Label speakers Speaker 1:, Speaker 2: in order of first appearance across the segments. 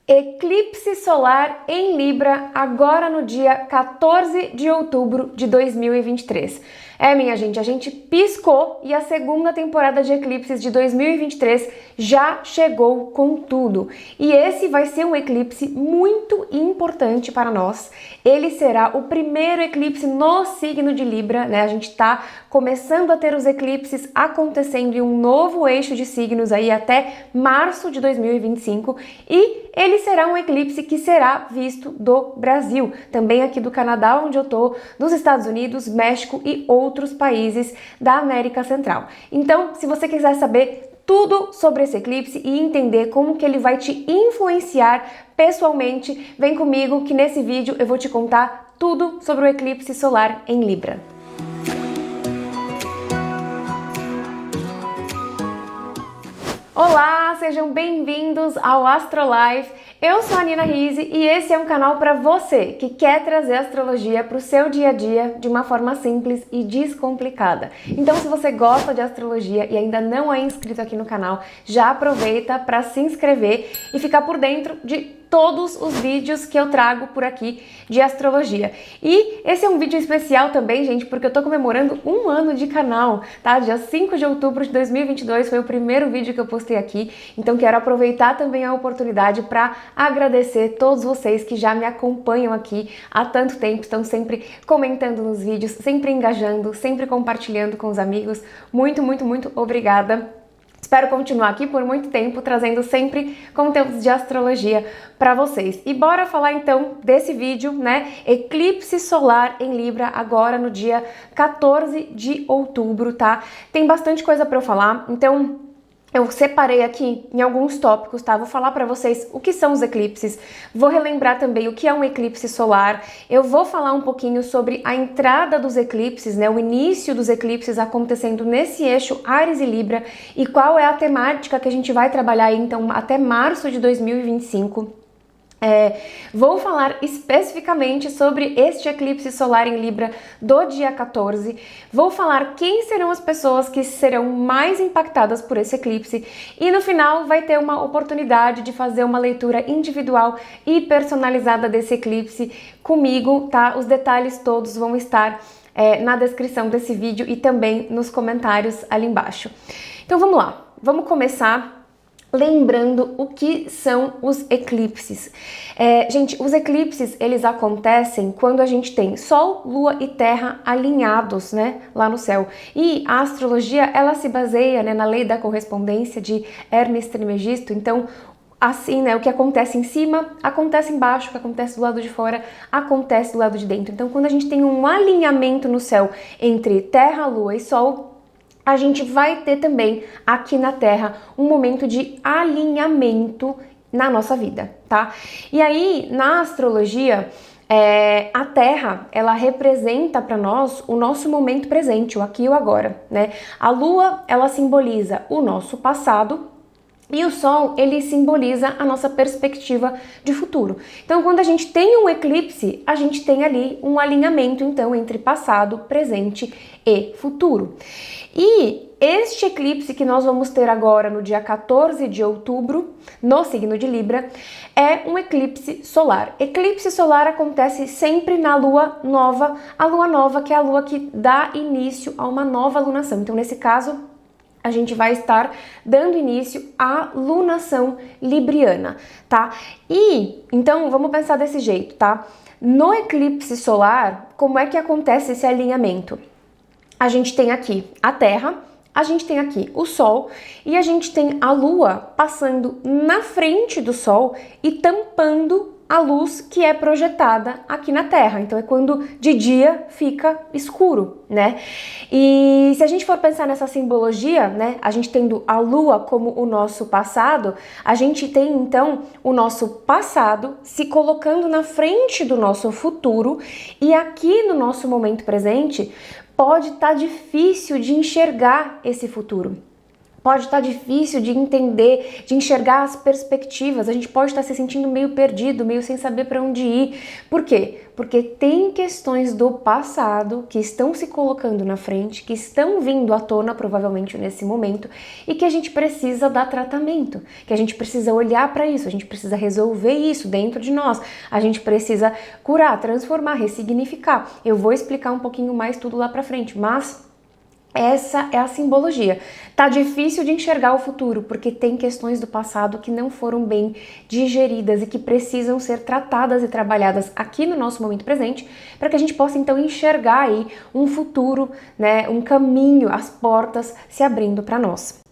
Speaker 1: Eclipse solar em Libra, agora no dia 14 de outubro de 2023. Minha gente, a gente piscou e a segunda temporada de eclipses de 2023 já chegou com tudo. E esse vai ser um eclipse muito importante para nós. Ele será o primeiro eclipse no signo de Libra, né? A gente está começando a ter os eclipses acontecendo em um novo eixo de signos aí até março de 2025 e ele será um eclipse que será visto do Brasil, também aqui do Canadá, onde eu tô, dos Estados Unidos, México e outros países da América Central. Então, se você quiser saber tudo sobre esse eclipse e entender como que ele vai te influenciar pessoalmente, vem comigo que nesse vídeo eu vou te contar tudo sobre o eclipse solar em Libra. Olá, sejam bem-vindos ao Astrolife. Eu sou a Nina Rizzi e esse é um canal para você que quer trazer astrologia para o seu dia a dia de uma forma simples e descomplicada. Então, se você gosta de astrologia e ainda não é inscrito aqui no canal, já aproveita para se inscrever e ficar por dentro de todos os vídeos que eu trago por aqui de astrologia. E esse é um vídeo especial também, gente, porque eu tô comemorando um ano de canal, tá? Dia 5 de outubro de 2022 foi o primeiro vídeo que eu postei aqui, então quero aproveitar também a oportunidade para agradecer todos vocês que já me acompanham aqui há tanto tempo, estão sempre comentando nos vídeos, sempre engajando, sempre compartilhando com os amigos. Muito, muito, muito obrigada. Espero continuar aqui por muito tempo, trazendo sempre conteúdos de astrologia para vocês. E bora falar então desse vídeo, né? Eclipse solar em Libra, agora no dia 14 de outubro, tá? Tem bastante coisa para eu falar, então eu separei aqui em alguns tópicos, tá? Vou falar para vocês o que são os eclipses, vou relembrar também o que é um eclipse solar, eu vou falar um pouquinho sobre a entrada dos eclipses, né? O início dos eclipses acontecendo nesse eixo Áries e Libra e qual é a temática que a gente vai trabalhar aí, então, até março de 2025. Vou falar especificamente sobre este eclipse solar em Libra do dia 14. Vou falar quem serão as pessoas que serão mais impactadas por esse eclipse e no final vai ter uma oportunidade de fazer uma leitura individual e personalizada desse eclipse comigo, tá? Os detalhes todos vão estar na descrição desse vídeo e também nos comentários ali embaixo. Então vamos lá, vamos começar lembrando o que são os eclipses. Gente, os eclipses, eles acontecem quando a gente tem Sol, Lua e Terra alinhados, né, lá no céu. E a astrologia, ela se baseia, né, na lei da correspondência de Hermes Trismegisto. Então, assim, né, o que acontece em cima, acontece embaixo, o que acontece do lado de fora, acontece do lado de dentro. Então, quando a gente tem um alinhamento no céu entre Terra, Lua e Sol, a gente vai ter também aqui na Terra um momento de alinhamento na nossa vida, tá? E aí, na astrologia, a Terra, ela representa para nós o nosso momento presente, o aqui e o agora, né? A Lua, ela simboliza o nosso passado, e o Sol, ele simboliza a nossa perspectiva de futuro. Então, quando a gente tem um eclipse, a gente tem ali um alinhamento, então, entre passado, presente e futuro. E este eclipse que nós vamos ter agora no dia 14 de outubro, no signo de Libra, é um eclipse solar. Eclipse solar acontece sempre na lua nova, a lua nova que é a lua que dá início a uma nova lunação. Então, nesse caso, a gente vai estar dando início à lunação libriana, tá? E, então, vamos pensar desse jeito, tá? No eclipse solar, como é que acontece esse alinhamento? A gente tem aqui a Terra, a gente tem aqui o Sol e a gente tem a Lua passando na frente do Sol e tampando a luz que é projetada aqui na Terra. Então é quando de dia fica escuro, né? E se a gente for pensar nessa simbologia, né, a gente tendo a Lua como o nosso passado, a gente tem então o nosso passado se colocando na frente do nosso futuro e aqui no nosso momento presente pode estar difícil de enxergar esse futuro. Pode estar difícil de entender, de enxergar as perspectivas. A gente pode estar se sentindo meio perdido, meio sem saber para onde ir. Por quê? Porque tem questões do passado que estão se colocando na frente, que estão vindo à tona provavelmente nesse momento e que a gente precisa dar tratamento, que a gente precisa olhar para isso, a gente precisa resolver isso dentro de nós, a gente precisa curar, transformar, ressignificar. Eu vou explicar um pouquinho mais tudo lá para frente, mas essa é a simbologia. Tá difícil de enxergar o futuro, porque tem questões do passado que não foram bem digeridas e que precisam ser tratadas e trabalhadas aqui no nosso momento presente, para que a gente possa então enxergar aí um futuro, né, um caminho, as portas se abrindo para nós.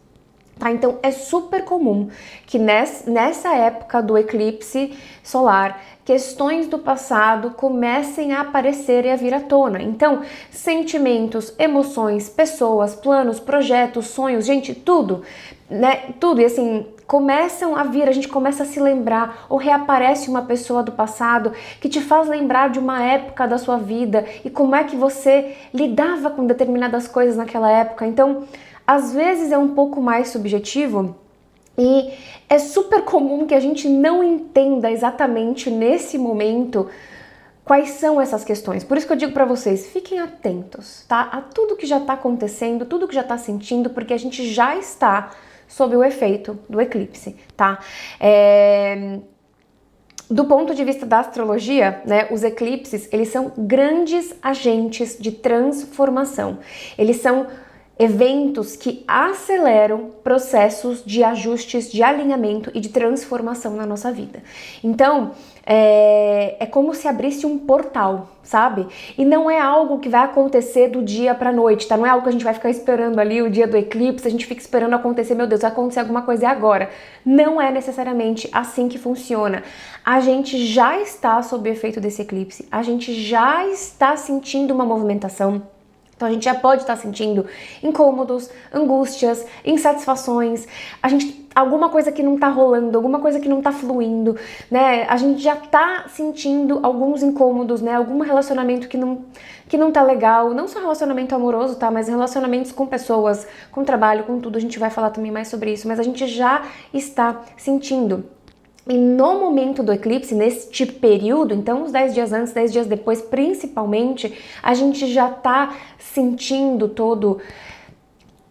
Speaker 1: Tá? Então é super comum que nessa época do eclipse solar, questões do passado comecem a aparecer e a vir à tona. Então, sentimentos, emoções, pessoas, planos, projetos, sonhos, gente, tudo, né? Tudo, e assim, começam a vir, a gente começa a se lembrar, ou reaparece uma pessoa do passado que te faz lembrar de uma época da sua vida e como é que você lidava com determinadas coisas naquela época. Então, às vezes é um pouco mais subjetivo e é super comum que a gente não entenda exatamente nesse momento quais são essas questões. Por isso que eu digo para vocês, fiquem atentos, tá? A tudo que já está acontecendo, tudo que já está sentindo, porque a gente já está sob o efeito do eclipse, tá? Do ponto de vista da astrologia, né, os eclipses, eles são grandes agentes de transformação. Eles são eventos que aceleram processos de ajustes, de alinhamento e de transformação na nossa vida. Então, é como se abrisse um portal, sabe? E não é algo que vai acontecer do dia pra noite, tá? Não é algo que a gente vai ficar esperando ali o dia do eclipse, a gente fica esperando acontecer, meu Deus, vai acontecer alguma coisa agora. Não é necessariamente assim que funciona. A gente já está sob o efeito desse eclipse, a gente já está sentindo uma movimentação. Então a gente já pode estar sentindo incômodos, angústias, insatisfações, alguma coisa que não tá rolando, alguma coisa que não tá fluindo, né? A gente já tá sentindo alguns incômodos, né? Algum relacionamento que não tá legal, não só relacionamento amoroso, tá? Mas relacionamentos com pessoas, com trabalho, com tudo, a gente vai falar também mais sobre isso, mas a gente já está sentindo. E no momento do eclipse, neste período, então uns 10 dias antes, 10 dias depois, principalmente, a gente já tá sentindo todo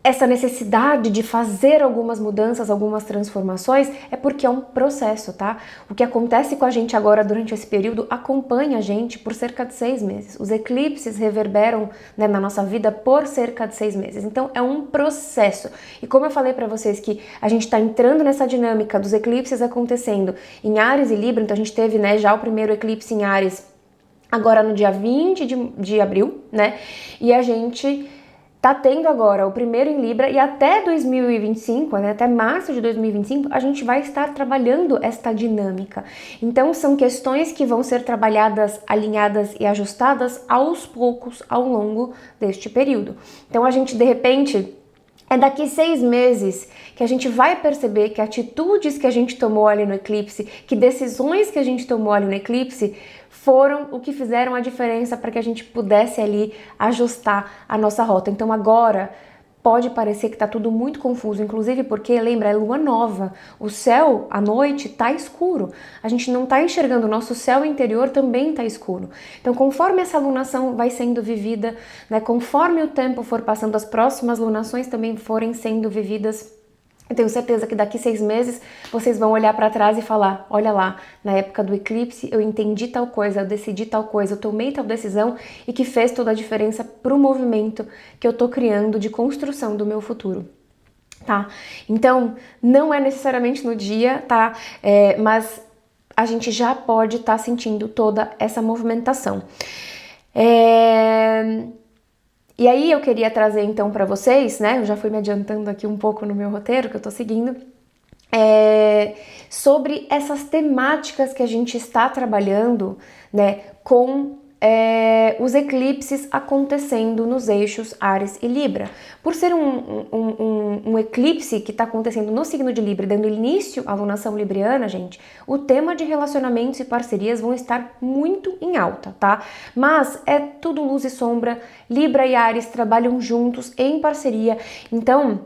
Speaker 1: essa necessidade de fazer algumas mudanças, algumas transformações, é porque é um processo, tá? O que acontece com a gente agora durante esse período acompanha a gente por cerca de 6 meses. Os eclipses reverberam, né, na nossa vida por cerca de 6 meses. Então é um processo. E como eu falei para vocês que a gente tá entrando nessa dinâmica dos eclipses acontecendo em Áries e Libra, então a gente teve, né, já o primeiro eclipse em Áries agora no dia 20 de abril, né? E a gente tá tendo agora o primeiro em Libra e até 2025, né, até março de 2025, a gente vai estar trabalhando esta dinâmica. Então, são questões que vão ser trabalhadas, alinhadas e ajustadas aos poucos ao longo deste período. Então, a gente, de repente, é daqui 6 meses que a gente vai perceber que atitudes que a gente tomou ali no eclipse, que decisões que a gente tomou ali no eclipse, foram o que fizeram a diferença para que a gente pudesse ali ajustar a nossa rota. Então agora pode parecer que está tudo muito confuso, inclusive porque, lembra, é lua nova, o céu à noite está escuro, a gente não está enxergando, o nosso céu interior também está escuro. Então conforme essa lunação vai sendo vivida, né, conforme o tempo for passando, as próximas lunações também forem sendo vividas, eu tenho certeza que daqui 6 meses vocês vão olhar para trás e falar, olha lá, na época do eclipse eu entendi tal coisa, eu decidi tal coisa, eu tomei tal decisão e que fez toda a diferença pro movimento que eu tô criando de construção do meu futuro, tá? Então, não é necessariamente no dia, tá? Mas a gente já pode estar sentindo toda essa movimentação. E aí eu queria trazer então para vocês, né, eu já fui me adiantando aqui um pouco no meu roteiro que eu tô seguindo, sobre essas temáticas que a gente está trabalhando, né, com os eclipses acontecendo nos eixos Áries e Libra. Por ser um eclipse que está acontecendo no signo de Libra, dando início à lunação libriana, gente, o tema de relacionamentos e parcerias vão estar muito em alta, tá? Mas é tudo luz e sombra, Libra e Áries trabalham juntos em parceria, então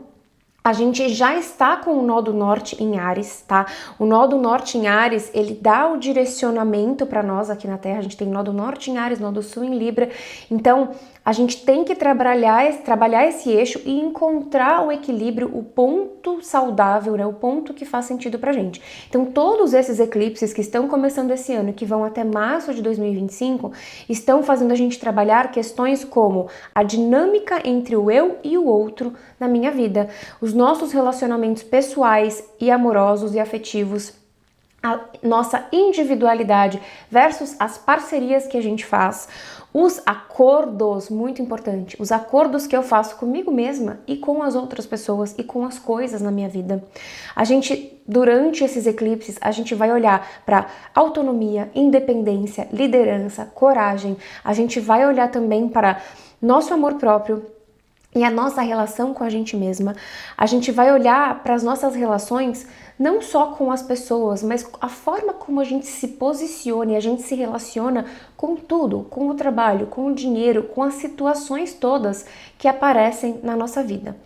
Speaker 1: A gente já está com o nó do norte em Áries, tá? O nó do norte em Áries, ele dá o direcionamento para nós aqui na Terra. A gente tem nó do norte em Áries, nó do sul em Libra. Então, a gente tem que trabalhar esse eixo e encontrar o equilíbrio, o ponto saudável, né? O ponto que faz sentido pra gente. Então, todos esses eclipses que estão começando esse ano e que vão até março de 2025, estão fazendo a gente trabalhar questões como a dinâmica entre o eu e o outro na minha vida, os nossos relacionamentos pessoais e amorosos e afetivos, a nossa individualidade versus as parcerias que a gente faz, os acordos, muito importante, os acordos que eu faço comigo mesma e com as outras pessoas e com as coisas na minha vida. A gente, durante esses eclipses, a gente vai olhar para autonomia, independência, liderança, coragem. A gente vai olhar também para nosso amor próprio e a nossa relação com a gente mesma. A gente vai olhar para as nossas relações não só com as pessoas, mas a forma como a gente se posiciona e a gente se relaciona com tudo, com o trabalho, com o dinheiro, com as situações todas que aparecem na nossa vida,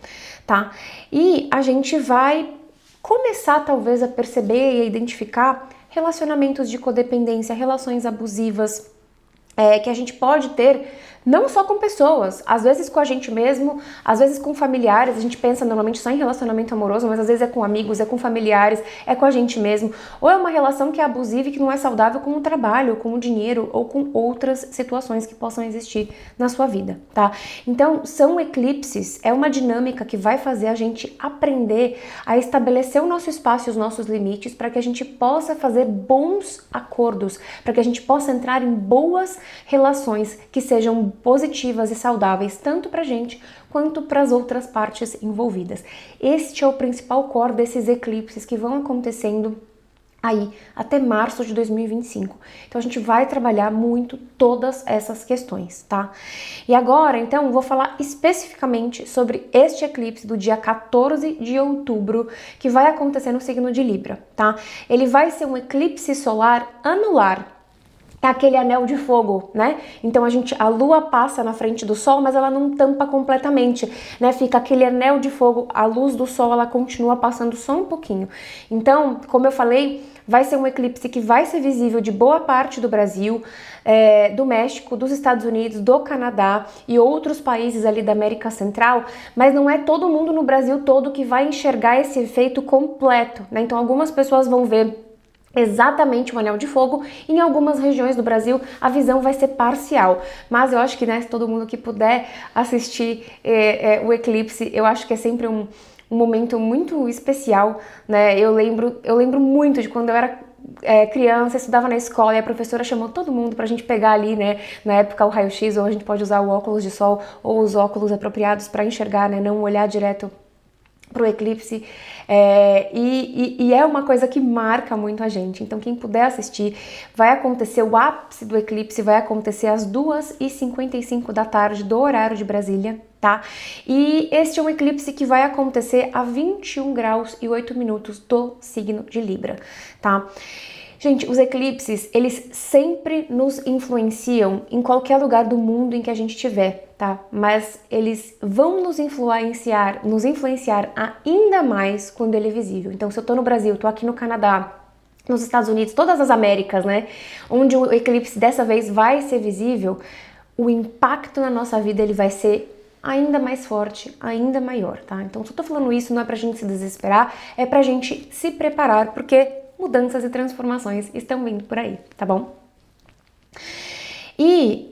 Speaker 1: tá? E a gente vai começar talvez a perceber e a identificar relacionamentos de codependência, relações abusivas, que a gente pode ter não só com pessoas, às vezes com a gente mesmo, às vezes com familiares. A gente pensa normalmente só em relacionamento amoroso, mas às vezes é com amigos, é com familiares, é com a gente mesmo, ou é uma relação que é abusiva e que não é saudável com o trabalho, com o dinheiro ou com outras situações que possam existir na sua vida, tá? Então, são eclipses, é uma dinâmica que vai fazer a gente aprender a estabelecer o nosso espaço e os nossos limites para que a gente possa fazer bons acordos, para que a gente possa entrar em boas relações que sejam positivas e saudáveis, tanto pra gente quanto para as outras partes envolvidas. Este é o principal core desses eclipses que vão acontecendo aí até março de 2025. Então a gente vai trabalhar muito todas essas questões, tá? E agora, então, vou falar especificamente sobre este eclipse do dia 14 de outubro, que vai acontecer no signo de Libra, tá? Ele vai ser um eclipse solar anular. É aquele anel de fogo, né? Então a lua passa na frente do sol, mas ela não tampa completamente, né? Fica aquele anel de fogo, a luz do sol, ela continua passando só um pouquinho. Então, como eu falei, vai ser um eclipse que vai ser visível de boa parte do Brasil, do México, dos Estados Unidos, do Canadá e outros países ali da América Central, mas não é todo mundo no Brasil todo que vai enxergar esse efeito completo, né? Então algumas pessoas vão ver exatamente o anel de fogo. Em algumas regiões do Brasil a visão vai ser parcial, mas eu acho que, né, se todo mundo que puder assistir o eclipse, eu acho que é sempre um momento muito especial, né? Eu lembro muito de quando eu era criança, estudava na escola e a professora chamou todo mundo pra gente pegar ali, né, na época o raio-x, ou a gente pode usar o óculos de sol ou os óculos apropriados para enxergar, né, não olhar direto pro eclipse, e é uma coisa que marca muito a gente. Então quem puder assistir, vai acontecer o ápice do eclipse, vai acontecer às 2h55 da tarde do horário de Brasília, tá? E este é um eclipse que vai acontecer a 21 graus e 8 minutos do signo de Libra, tá? Gente, os eclipses, eles sempre nos influenciam em qualquer lugar do mundo em que a gente estiver, tá? Mas eles vão nos influenciar ainda mais quando ele é visível. Então, se eu tô no Brasil, tô aqui no Canadá, nos Estados Unidos, todas as Américas, né? Onde o eclipse dessa vez vai ser visível, o impacto na nossa vida, ele vai ser ainda mais forte, ainda maior, tá? Então, se eu tô falando isso, não é pra gente se desesperar, é pra gente se preparar, porque mudanças e transformações estão vindo por aí, tá bom? E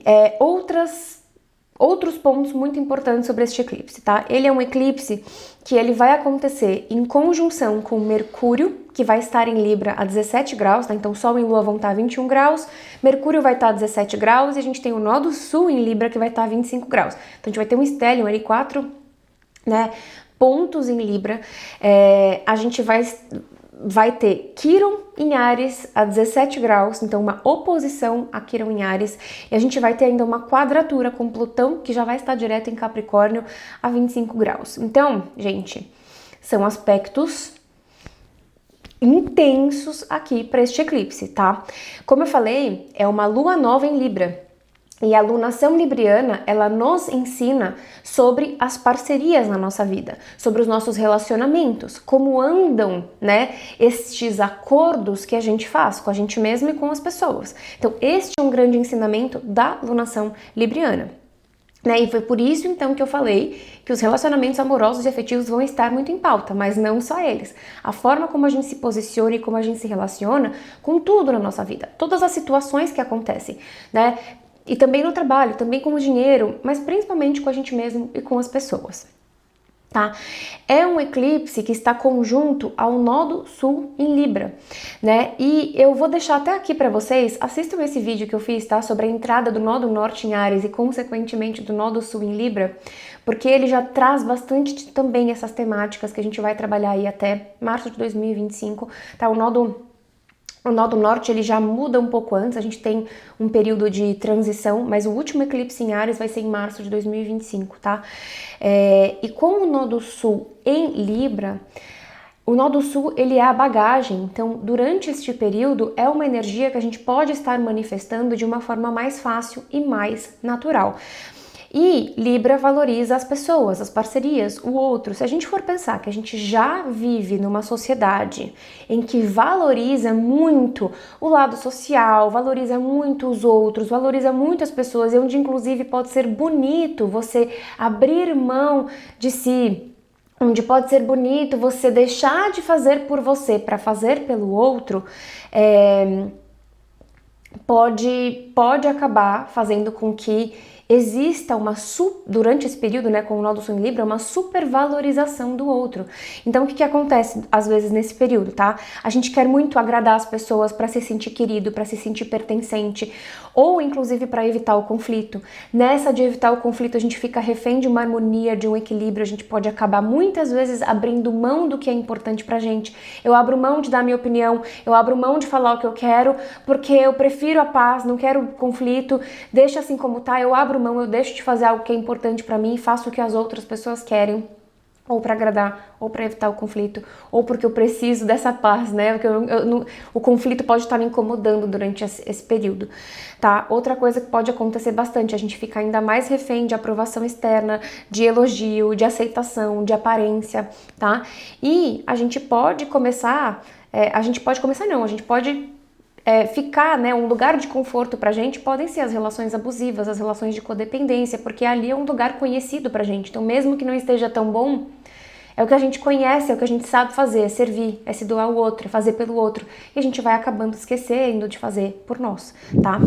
Speaker 1: outros pontos muito importantes sobre este eclipse, tá? Ele é um eclipse que ele vai acontecer em conjunção com Mercúrio, que vai estar em Libra a 17 graus, tá? Então Sol e Lua vão estar a 21 graus, Mercúrio vai estar a 17 graus e a gente tem o nó do Sul em Libra que vai estar a 25 graus. Então a gente vai ter um stellium ali, 4, né, pontos em Libra. A gente vai ter Quirón em Áries a 17 graus, então uma oposição a Quirón em Áries, e a gente vai ter ainda uma quadratura com Plutão, que já vai estar direto em Capricórnio a 25 graus. Então, gente, são aspectos intensos aqui para este eclipse, tá? Como eu falei, é uma lua nova em Libra. E a alunação libriana, ela nos ensina sobre as parcerias na nossa vida, sobre os nossos relacionamentos, como andam, né, estes acordos que a gente faz com a gente mesmo e com as pessoas. Então, este é um grande ensinamento da alunação libriana. Né? E foi por isso, então, que eu falei que os relacionamentos amorosos e afetivos vão estar muito em pauta, mas não só eles. A forma como a gente se posiciona e como a gente se relaciona com tudo na nossa vida, todas as situações que acontecem, né? E também no trabalho, também com o dinheiro, mas principalmente com a gente mesmo e com as pessoas. Tá? É um eclipse que está conjunto ao Nodo Sul em Libra, né? E eu vou deixar até aqui para vocês, assistam esse vídeo que eu fiz, tá? Sobre a entrada do Nodo Norte em Áries e consequentemente do Nodo Sul em Libra, porque ele já traz bastante também essas temáticas que a gente vai trabalhar aí até março de 2025, tá? O Nodo Norte ele já muda um pouco antes, a gente tem um período de transição, mas o último eclipse em Áries vai ser em março de 2025, tá? E com o Nodo Sul em Libra, o Nodo Sul ele é a bagagem, então durante este período é uma energia que a gente pode estar manifestando de uma forma mais fácil e mais natural. E Libra valoriza as pessoas, as parcerias, o outro. Se a gente for pensar que a gente já vive numa sociedade em que valoriza muito o lado social, valoriza muito os outros, valoriza muito as pessoas, e onde inclusive pode ser bonito você abrir mão de si, onde pode ser bonito você deixar de fazer por você para fazer pelo outro, pode acabar fazendo com que exista durante esse período, né, com o Nodo Sul em Libra, uma supervalorização do outro. Então, o que acontece às vezes nesse período, tá? A gente quer muito agradar as pessoas para se sentir querido, para se sentir pertencente, ou inclusive para evitar o conflito. Nessa de evitar o conflito, a gente fica refém de uma harmonia, de um equilíbrio, a gente pode acabar muitas vezes abrindo mão do que é importante pra gente. Eu abro mão de dar minha opinião, eu abro mão de falar o que eu quero, porque eu prefiro a paz, não quero conflito, deixa assim como tá, eu abro mão, eu deixo de fazer algo que é importante pra mim, faço o que as outras pessoas querem, ou para agradar, ou para evitar o conflito, ou porque eu preciso dessa paz, né? Porque o conflito pode estar me incomodando durante esse período, tá? Outra coisa que pode acontecer bastante, a gente fica ainda mais refém de aprovação externa, de elogio, de aceitação, de aparência, tá? E a gente pode começar, ficar, né, um lugar de conforto pra gente podem ser as relações abusivas, as relações de codependência, porque ali é um lugar conhecido pra gente, então mesmo que não esteja tão bom, é o que a gente conhece, é o que a gente sabe fazer, é servir, é se doar ao outro, é fazer pelo outro, e a gente vai acabando esquecendo de fazer por nós, tá?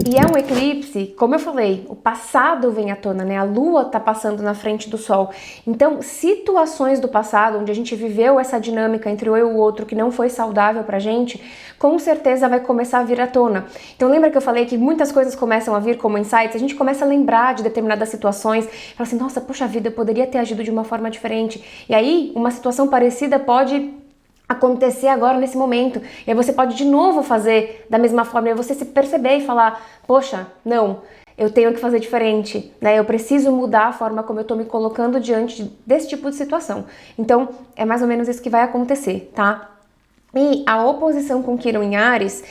Speaker 1: E é um eclipse, como eu falei, o passado vem à tona, né? A lua tá passando na frente do sol. Então, situações do passado, onde a gente viveu essa dinâmica entre eu e o outro que não foi saudável pra gente, com certeza vai começar a vir à tona. Então, lembra que eu falei que muitas coisas começam a vir como insights? A gente começa a lembrar de determinadas situações, fala assim, nossa, poxa vida, eu poderia ter agido de uma forma diferente. E aí, uma situação parecida pode acontecer agora nesse momento, e aí você pode de novo fazer da mesma forma, e aí você se perceber e falar, poxa, não, eu tenho que fazer diferente, né? Eu preciso mudar a forma como eu tô me colocando diante desse tipo de situação. Então, é mais ou menos isso que vai acontecer, tá? E a oposição com Quirón em Áries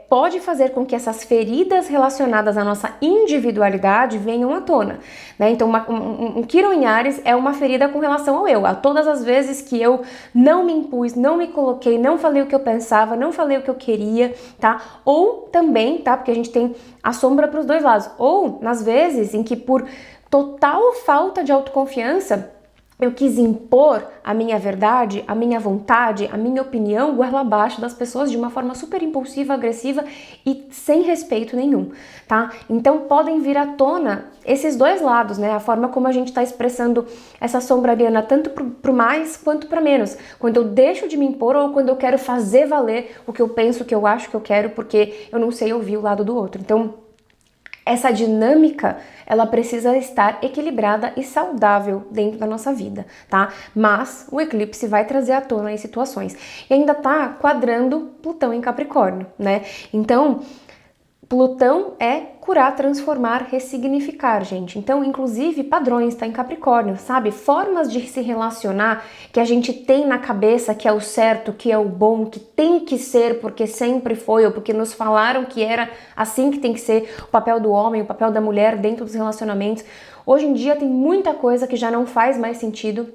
Speaker 1: pode fazer com que essas feridas relacionadas à nossa individualidade venham à tona, né? Então, um Quirón em Áries é uma ferida com relação ao eu. A todas as vezes que eu não me impus, não me coloquei, não falei o que eu pensava, não falei o que eu queria, tá? Ou também, tá? Porque a gente tem a sombra para os dois lados. Ou nas vezes em que por total falta de autoconfiança, eu quis impor a minha verdade, a minha vontade, a minha opinião goela abaixo das pessoas de uma forma super impulsiva, agressiva e sem respeito nenhum, tá? Então podem vir à tona esses dois lados, né? A forma como a gente está expressando essa sombra ariana, tanto pro mais quanto para menos. Quando eu deixo de me impor ou quando eu quero fazer valer o que eu penso, o que eu acho que eu quero, porque eu não sei ouvir o lado do outro. Então, essa dinâmica, ela precisa estar equilibrada e saudável dentro da nossa vida, tá? Mas o eclipse vai trazer à tona as situações. E ainda tá quadrando Plutão em Capricórnio, né? Então, Plutão é curar, transformar, ressignificar, gente. Então, inclusive, padrões, tá em Capricórnio, sabe? Formas de se relacionar que a gente tem na cabeça que é o certo, que é o bom, que tem que ser porque sempre foi, ou porque nos falaram que era assim que tem que ser o papel do homem, o papel da mulher dentro dos relacionamentos. Hoje em dia tem muita coisa que já não faz mais sentido.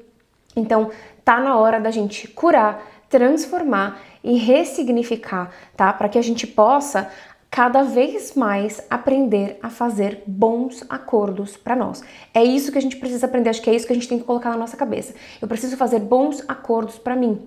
Speaker 1: Então, tá na hora da gente curar, transformar e ressignificar, tá? Para que a gente possa cada vez mais aprender a fazer bons acordos para nós. É isso que a gente precisa aprender, acho que é isso que a gente tem que colocar na nossa cabeça. Eu preciso fazer bons acordos para mim.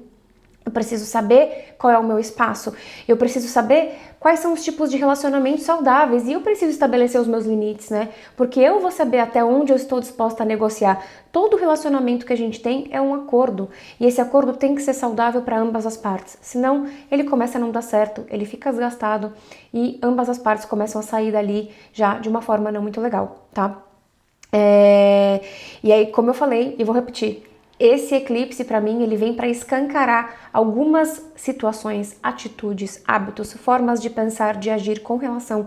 Speaker 1: Eu preciso saber qual é o meu espaço, eu preciso saber quais são os tipos de relacionamentos saudáveis e eu preciso estabelecer os meus limites, né? Porque eu vou saber até onde eu estou disposta a negociar. Todo relacionamento que a gente tem é um acordo e esse acordo tem que ser saudável para ambas as partes, senão ele começa a não dar certo, ele fica desgastado e ambas as partes começam a sair dali já de uma forma não muito legal, tá? E aí, como eu falei, e vou repetir, esse eclipse, para mim, ele vem para escancarar algumas situações, atitudes, hábitos, formas de pensar, de agir com relação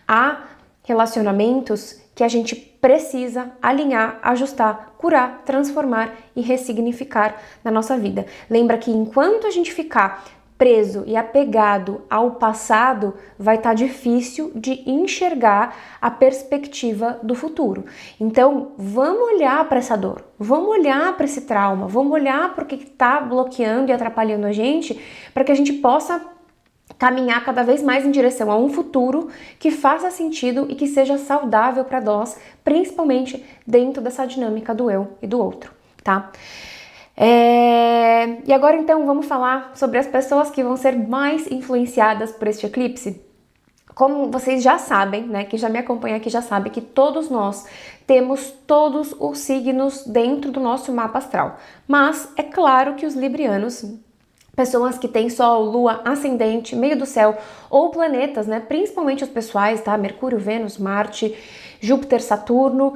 Speaker 1: a relacionamentos que a gente precisa alinhar, ajustar, curar, transformar e ressignificar na nossa vida. Lembra que enquanto a gente ficar preso e apegado ao passado, vai estar difícil de enxergar a perspectiva do futuro. Então, vamos olhar para essa dor, vamos olhar para esse trauma, vamos olhar para o que está bloqueando e atrapalhando a gente, para que a gente possa caminhar cada vez mais em direção a um futuro que faça sentido e que seja saudável para nós, principalmente dentro dessa dinâmica do eu e do outro, tá? E agora então vamos falar sobre as pessoas que vão ser mais influenciadas por este eclipse. Como vocês já sabem, né, que já me acompanham aqui já sabem que todos nós temos todos os signos dentro do nosso mapa astral. Mas é claro que os librianos, pessoas que têm Sol, Lua, Ascendente, meio do céu ou planetas, né, principalmente os pessoais, tá, Mercúrio, Vênus, Marte, Júpiter, Saturno,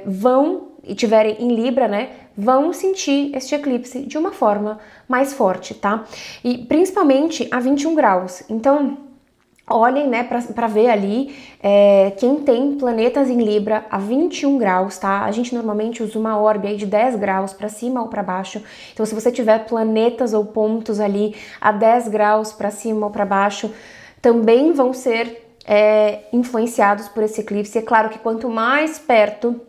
Speaker 1: vão e tiverem em Libra, né, vão sentir este eclipse de uma forma mais forte, tá? E principalmente a 21 graus. Então, olhem, né, para ver ali quem tem planetas em Libra a 21 graus, tá? A gente normalmente usa uma orbe aí de 10 graus para cima ou para baixo. Então, se você tiver planetas ou pontos ali a 10 graus para cima ou para baixo, também vão ser influenciados por esse eclipse. É claro que quanto mais perto,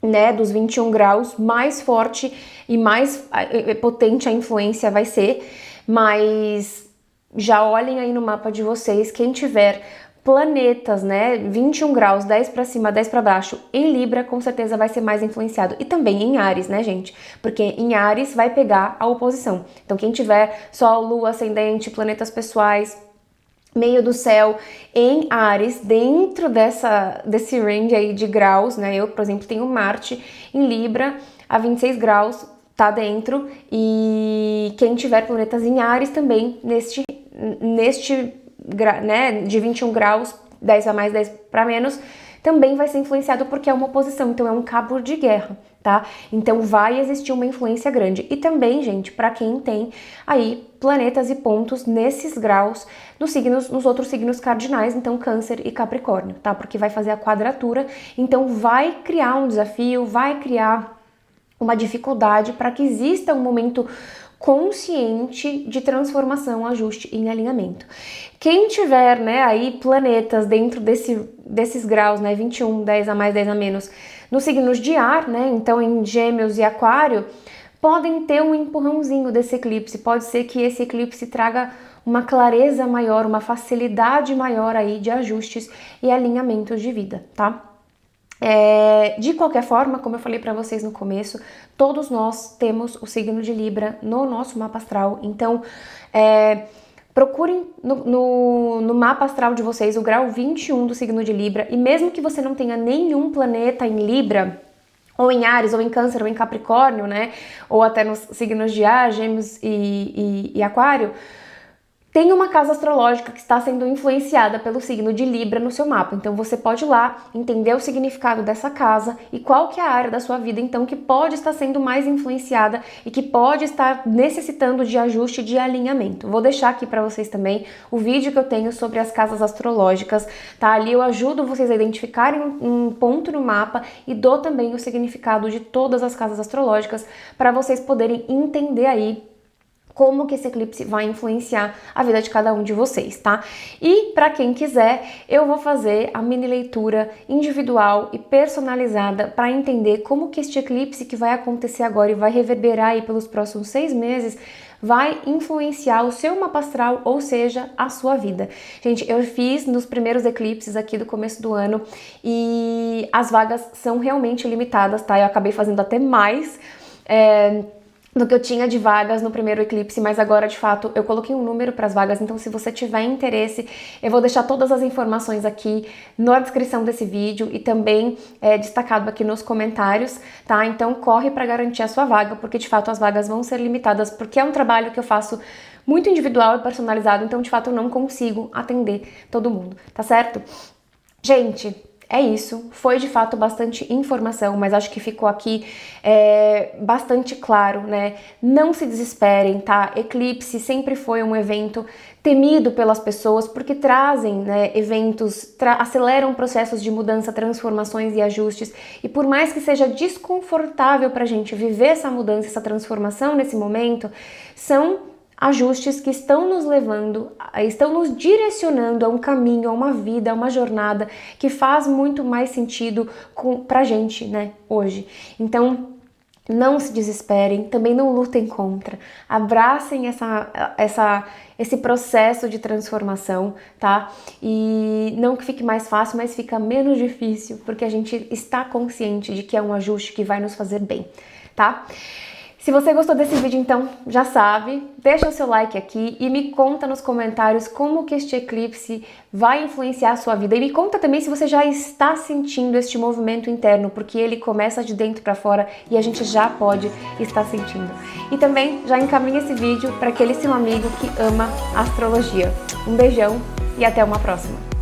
Speaker 1: né, dos 21 graus, mais forte e mais potente a influência vai ser, mas já olhem aí no mapa de vocês, quem tiver planetas, né, 21 graus, 10 para cima, 10 para baixo, em Libra, com certeza vai ser mais influenciado. E também em Áries, né, gente? Porque em Áries vai pegar a oposição. Então, quem tiver Sol, Lua, Ascendente, planetas pessoais, meio do céu em Áries, dentro desse range aí de graus, né? Eu, por exemplo, tenho Marte em Libra a 26 graus, tá dentro, e quem tiver planetas em Áries também neste né, de 21 graus, 10 a mais, 10 para menos, também vai ser influenciado porque é uma oposição, então é um cabo de guerra, tá? Então vai existir uma influência grande. E também, gente, para quem tem aí planetas e pontos nesses graus nos outros signos cardinais, então Câncer e Capricórnio, tá? Porque vai fazer a quadratura, então vai criar um desafio, vai criar uma dificuldade para que exista um momento consciente de transformação, ajuste e alinhamento. Quem tiver, né, aí planetas dentro desses graus, né, 21, 10 a mais, 10 a menos, nos signos de ar, né, então em Gêmeos e Aquário, podem ter um empurrãozinho desse eclipse. Pode ser que esse eclipse traga uma clareza maior, uma facilidade maior aí de ajustes e alinhamentos de vida, tá? De qualquer forma, como eu falei para vocês no começo, todos nós temos o signo de Libra no nosso mapa astral, então procurem no mapa astral de vocês o grau 21 do signo de Libra, e mesmo que você não tenha nenhum planeta em Libra, ou em Áries, ou em Câncer, ou em Capricórnio, né, ou até nos signos de Ar, Gêmeos e Aquário, tem uma casa astrológica que está sendo influenciada pelo signo de Libra no seu mapa. Então você pode ir lá entender o significado dessa casa e qual que é a área da sua vida então que pode estar sendo mais influenciada e que pode estar necessitando de ajuste, de alinhamento. Vou deixar aqui para vocês também o vídeo que eu tenho sobre as casas astrológicas, tá? Ali eu ajudo vocês a identificarem um ponto no mapa e dou também o significado de todas as casas astrológicas para vocês poderem entender aí como que esse eclipse vai influenciar a vida de cada um de vocês, tá? E para quem quiser, eu vou fazer a mini leitura individual e personalizada para entender como que este eclipse que vai acontecer agora e vai reverberar aí pelos próximos 6 meses vai influenciar o seu mapa astral, ou seja, a sua vida. Gente, eu fiz nos primeiros eclipses aqui do começo do ano e as vagas são realmente limitadas, tá? Eu acabei fazendo até mais do que eu tinha de vagas no primeiro eclipse, mas agora, de fato, eu coloquei um número para as vagas, então se você tiver interesse, eu vou deixar todas as informações aqui na descrição desse vídeo e também destacado aqui nos comentários, tá? Então corre para garantir a sua vaga, porque de fato as vagas vão ser limitadas, porque é um trabalho que eu faço muito individual e personalizado, então de fato eu não consigo atender todo mundo, tá certo? Gente, é isso, foi de fato bastante informação, mas acho que ficou aqui bastante claro, né? Não se desesperem, tá? Eclipse sempre foi um evento temido pelas pessoas porque trazem, né, eventos, aceleram processos de mudança, transformações e ajustes. E por mais que seja desconfortável pra gente viver essa mudança, essa transformação nesse momento, são ajustes que estão nos levando, estão nos direcionando a um caminho, a uma vida, a uma jornada que faz muito mais sentido pra gente, né, hoje. Então, não se desesperem, também não lutem contra, abracem esse processo de transformação, tá? E não que fique mais fácil, mas fica menos difícil, porque a gente está consciente de que é um ajuste que vai nos fazer bem, tá? Se você gostou desse vídeo, então, já sabe, deixa o seu like aqui e me conta nos comentários como que este eclipse vai influenciar a sua vida. E me conta também se você já está sentindo este movimento interno, porque ele começa de dentro para fora e a gente já pode estar sentindo. E também já encaminha esse vídeo para aquele seu amigo que ama astrologia. Um beijão e até uma próxima!